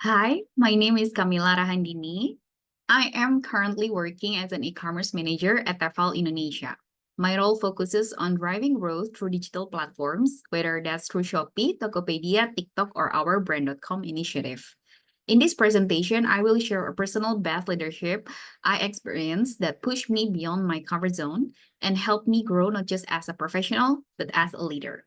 Hi, my name is Kamila Rahandini. I am currently working as an e-commerce manager at Tefal Indonesia. My role focuses on driving growth through digital platforms, whether that's through Shopee, Tokopedia, TikTok, or our brand.com initiative. In this presentation, I will share a personal best leadership I experienced that pushed me beyond my comfort zone and helped me grow not just as a professional, but as a leader.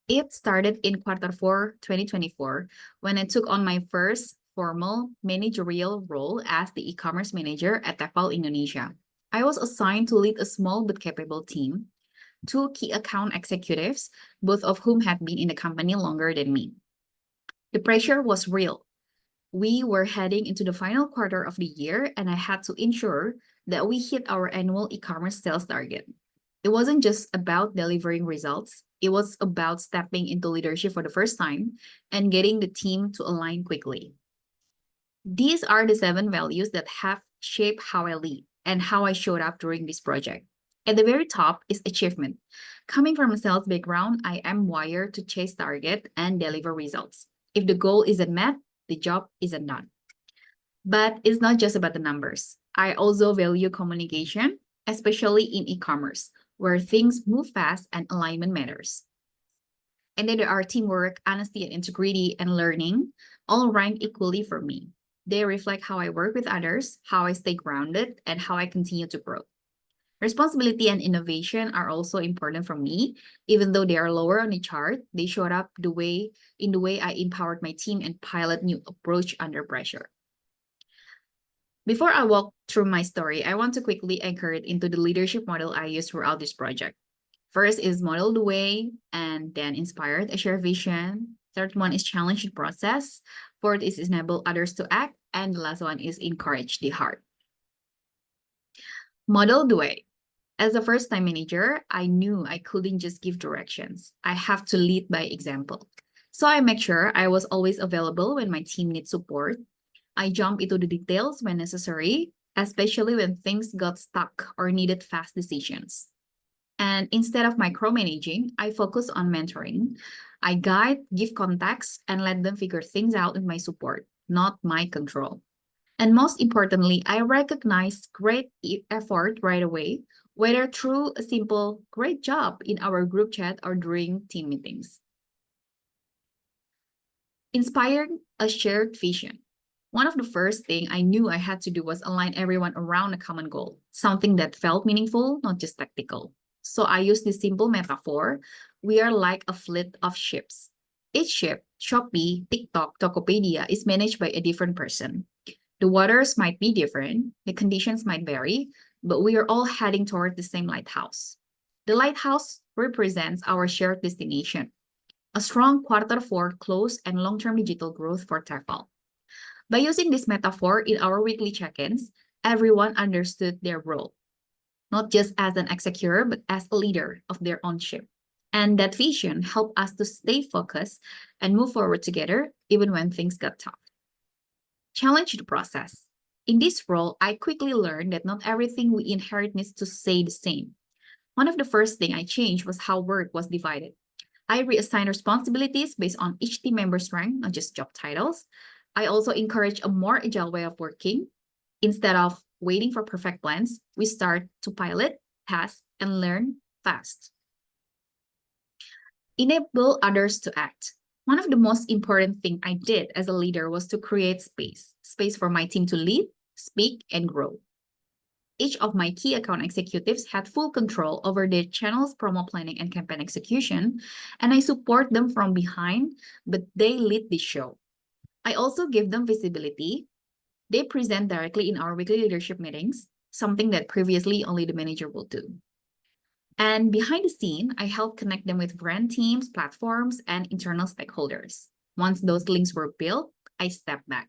It started in Q4 2024 when I took on my first formal managerial role as the e-commerce manager at Tefal Indonesia. I was assigned to lead a small but capable team, two key account executives, both of whom had been in the company longer than me. The pressure was real. We were heading into the final quarter of the year, and I had to ensure that we hit our annual e-commerce sales target. It wasn't just about delivering results, it was about stepping into leadership for the first time and getting the team to align quickly. These are the 7 values that have shaped how I lead and how I showed up during this project. At the very top is achievement. Coming from a sales background, I am wired to chase target and deliver results. If the goal isn't met, the job isn't done. But it's not just about the numbers. I also value communication, especially in e-commerce, where things move fast and alignment matters. And then there are teamwork, honesty, and integrity and learning, all rank equally for me. They reflect how I work with others, how I stay grounded, and how I continue to grow. Responsibility and innovation are also important for me. Even though they are lower on the chart, they showed up in the way I empowered my team and pilot new approach under pressure. Before I walk through my story, I want to quickly anchor it into the leadership model I use throughout this project. First is model the way, and then inspired a shared vision. Third one is challenge the process. Fourth is enable others to act. And the last one is encourage the heart. Model the way. As a first-time manager, I knew I couldn't just give directions. I have to lead by example. So I make sure I was always available when my team needs support. I jump into the details when necessary, especially when things got stuck or needed fast decisions. And instead of micromanaging, I focus on mentoring. I guide, give context, and let them figure things out with my support, not my control. And most importantly, I recognize great effort right away, whether through a simple great job in our group chat or during team meetings. Inspiring a shared vision. One of the first things I knew I had to do was align everyone around a common goal, something that felt meaningful, not just tactical. So I use this simple metaphor. We are like a fleet of ships. Each ship, Shopee, TikTok, Tokopedia, is managed by a different person. The waters might be different, the conditions might vary, but we are all heading toward the same lighthouse. The lighthouse represents our shared destination, a strong Q4 close and long-term digital growth for Tefal. By using this metaphor in our weekly check-ins, everyone understood their role, not just as an executor, but as a leader of their own ship. And that vision helped us to stay focused and move forward together, even when things got tough. Challenge the process. In this role, I quickly learned that not everything we inherit needs to stay the same. One of the first things I changed was how work was divided. I reassigned responsibilities based on each team member's strength, not just job titles. I also encourage a more agile way of working. Instead of waiting for perfect plans, we start to pilot, test, and learn fast. Enable others to act. One of the most important things I did as a leader was to create space for my team to lead, speak, and grow. Each of my key account executives had full control over their channels, promo planning, and campaign execution, and I support them from behind, but they lead the show. I also give them visibility. They present directly in our weekly leadership meetings, something that previously only the manager will do. And behind the scene, I help connect them with brand teams, platforms, and internal stakeholders. Once those links were built, I step back.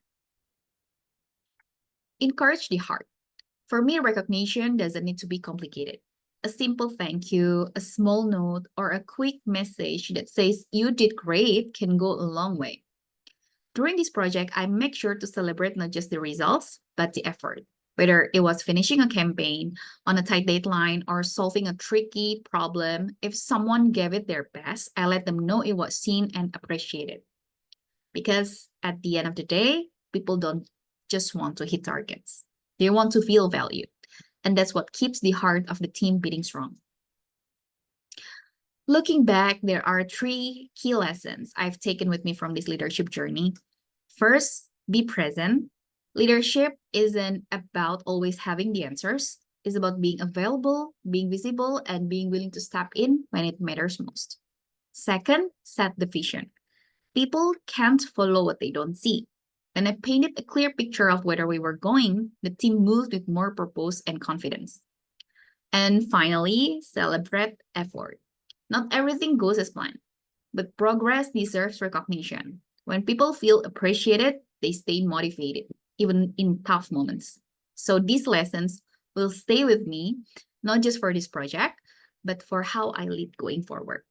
Encourage the heart. For me, recognition doesn't need to be complicated. A simple thank you, a small note, or a quick message that says you did great can go a long way. During this project, I make sure to celebrate not just the results, but the effort. Whether it was finishing a campaign on a tight deadline or solving a tricky problem, if someone gave it their best, I let them know it was seen and appreciated. Because at the end of the day, people don't just want to hit targets. They want to feel valued. And that's what keeps the heart of the team beating strong. Looking back, there are three key lessons I've taken with me from this leadership journey. First, be present. Leadership isn't about always having the answers. It's about being available, being visible, and being willing to step in when it matters most. Second, set the vision. People can't follow what they don't see. When I painted a clear picture of where we were going, the team moved with more purpose and confidence. And finally, celebrate effort. Not everything goes as planned, but progress deserves recognition. When people feel appreciated, they stay motivated, even in tough moments. So these lessons will stay with me, not just for this project, but for how I lead going forward.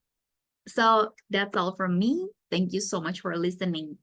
So that's all from me. Thank you so much for listening.